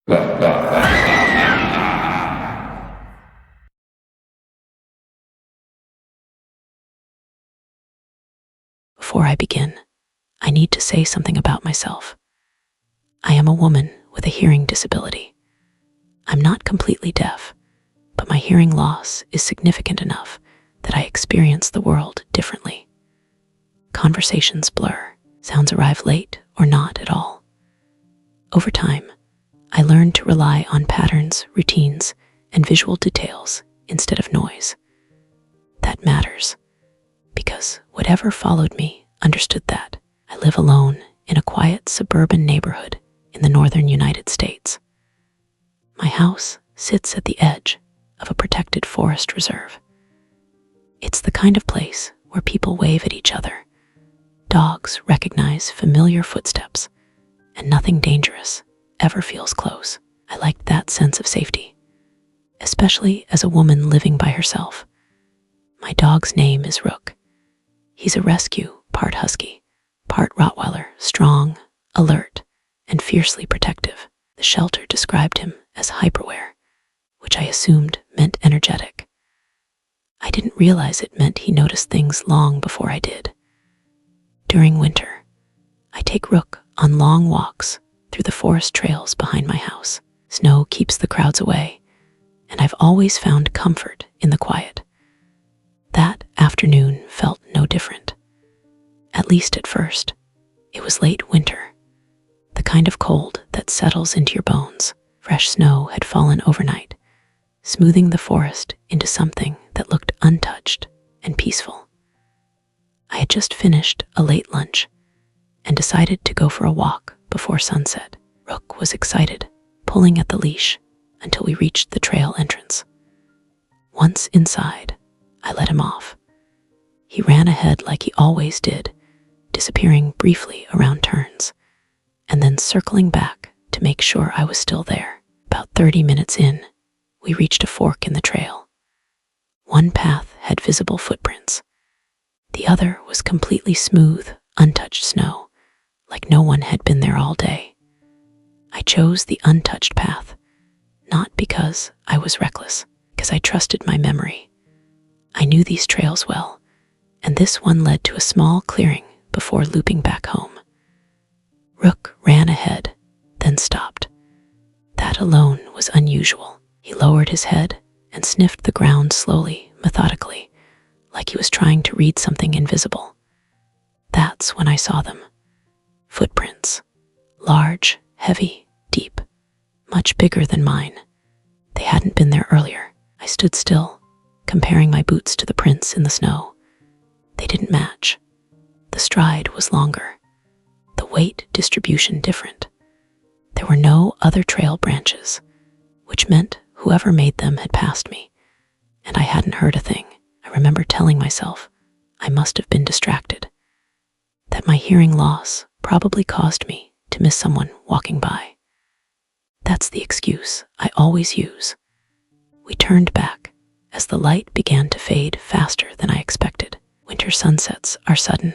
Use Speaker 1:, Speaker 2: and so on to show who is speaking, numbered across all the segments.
Speaker 1: Before I begin, I need to say something about myself. I am a woman with a hearing disability. I'm not completely deaf, but my hearing loss is significant enough that I experience the world differently. Conversations blur, sounds arrive late or not at all. Over time, I learned to rely on patterns, routines, and visual details instead of noise. That matters, because whatever followed me understood that. I live alone in a quiet suburban neighborhood in the northern United States. My house sits at the edge of a protected forest reserve. It's the kind of place where people wave at each other, dogs recognize familiar footsteps, and nothing dangerous ever feels close. I liked that sense of safety, especially as a woman living by herself. My dog's name is Rook. He's a rescue, part husky, part Rottweiler, strong, alert, and fiercely protective. The shelter described him as hyperware, which I assumed meant energetic. I didn't realize it meant he noticed things long before I did. During winter, I take Rook on long walks through the forest trails behind my house. Snow keeps the crowds away, and I've always found comfort in the quiet. That afternoon felt no different. At least at first. It was late winter, the kind of cold that settles into your bones. Fresh snow had fallen overnight, smoothing the forest into something that looked untouched and peaceful. I had just finished a late lunch and decided to go for a walk before sunset. Rook was excited, pulling at the leash until we reached the trail entrance. Once inside, I let him off. He ran ahead like he always did, disappearing briefly around turns, and then circling back to make sure I was still there. About 30 minutes in, we reached a fork in the trail. One path had visible footprints. The other was completely smooth, untouched snow, like no one had been there all day. I chose the untouched path, not because I was reckless, because I trusted my memory. I knew these trails well, and this one led to a small clearing before looping back home. Rook ran ahead, then stopped. That alone was unusual. He lowered his head and sniffed the ground slowly, methodically, like he was trying to read something invisible. That's when I saw them. Footprints. Large, heavy, deep, much bigger than mine. They hadn't been there earlier. I stood still, comparing my boots to the prints in the snow. They didn't match. The stride was longer, the weight distribution different. There were no other trail branches, which meant whoever made them had passed me, and I hadn't heard a thing. I remember telling myself I must have been distracted, that my hearing loss probably caused me to miss someone walking by. That's the excuse I always use. We turned back as the light began to fade faster than I expected. Winter sunsets are sudden.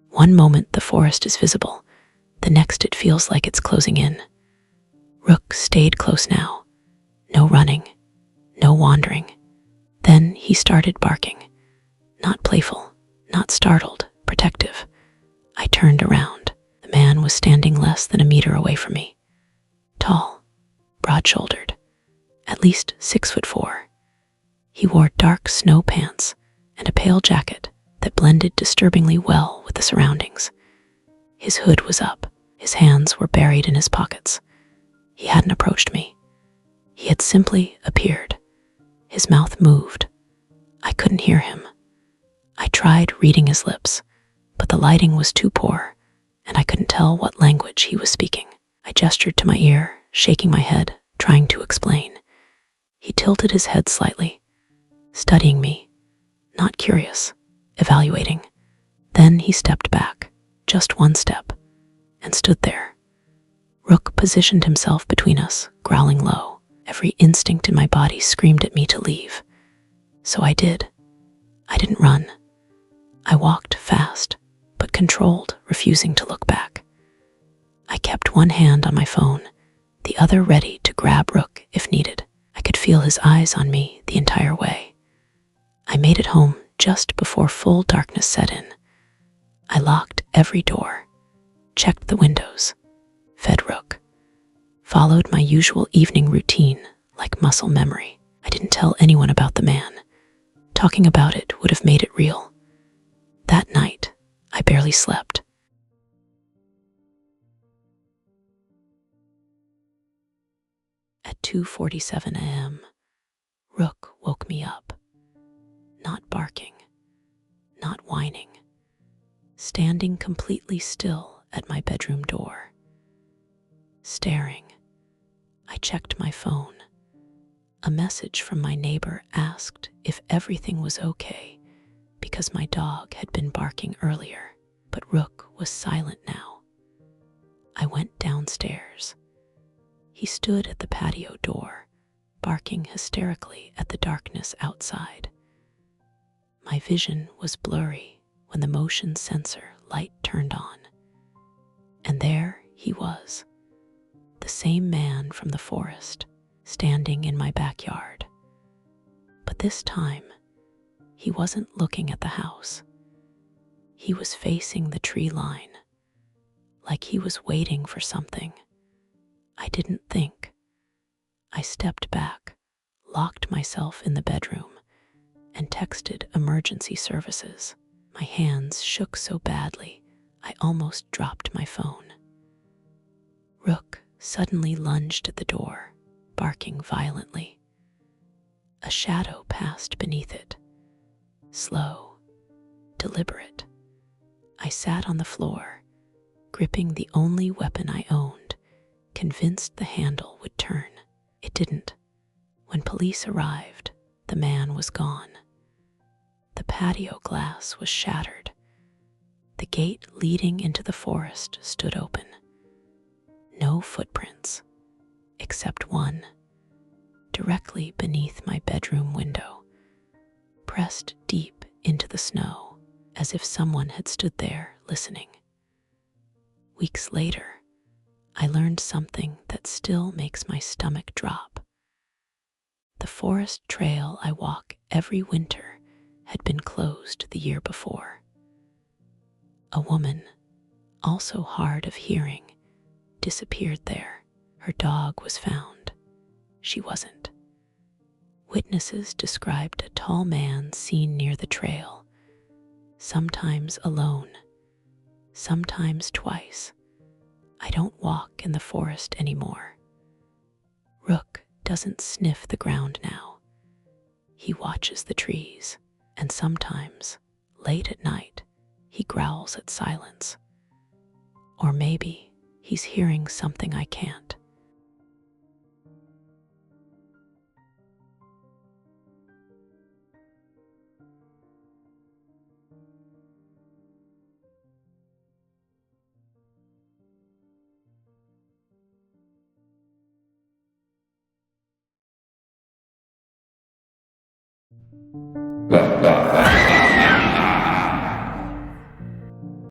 Speaker 1: One moment the forest is visible, the next it feels like it's closing in. Rook stayed close now. No running, no wandering. Then he started barking. Not playful, not startled, protective. I turned around. The man was standing less than a meter away from me. Tall, broad-shouldered, at least 6'4". He wore dark snow pants and a pale jacket that blended disturbingly well with the surroundings. His hood was up. His hands were buried in his pockets. He hadn't approached me. He had simply appeared. His mouth moved. I couldn't hear him. I tried reading his lips, but the lighting was too poor, and I couldn't tell what language he was speaking. I gestured to my ear, shaking my head, trying to explain. He tilted his head slightly, studying me, not curious, evaluating. Then he stepped back, just one step, and stood there. Rook positioned himself between us, growling low. Every instinct in my body screamed at me to leave. So I did. I didn't run. I walked fast, but controlled, refusing to look back. I kept one hand on my phone, the other ready to grab Rook if needed. I could feel his eyes on me the entire way. I made it home just before full darkness set in. I locked every door, checked the windows, fed Rook, followed my usual evening routine like muscle memory. I didn't tell anyone about the man. Talking about it would have made it real. That night, I barely slept. At 2:47 a.m., Rook woke me up. Not barking, not whining, standing completely still at my bedroom door. Staring, I checked my phone. A message from my neighbor asked if everything was okay because my dog had been barking earlier, but Rook was silent now. I went downstairs. He stood at the patio door, barking hysterically at the darkness outside. My vision was blurry when the motion sensor light turned on. And there he was, the same man from the forest, standing in my backyard. But this time, he wasn't looking at the house. He was facing the tree line, like he was waiting for something. I didn't think. I stepped back, locked myself in the bedroom, and texted emergency services. My hands shook so badly, I almost dropped my phone. Rook suddenly lunged at the door, barking violently. A shadow passed beneath it, slow, deliberate. I sat on the floor, gripping the only weapon I owned, convinced the handle would turn. It didn't. When police arrived, the man was gone. The patio glass was shattered. The gate leading into the forest stood open. No footprints, except one, directly beneath my bedroom window, pressed deep into the snow, as if someone had stood there listening. Weeks later, I learned something that still makes my stomach drop. The forest trail I walk every winter had been closed the year before. A woman, also hard of hearing, disappeared there. Her dog was found. She wasn't. Witnesses described a tall man seen near the trail, sometimes alone, sometimes twice. I don't walk in the forest anymore. Rook doesn't sniff the ground now. He watches the trees, and sometimes, late at night, he growls at silence. Or maybe he's hearing something I can't.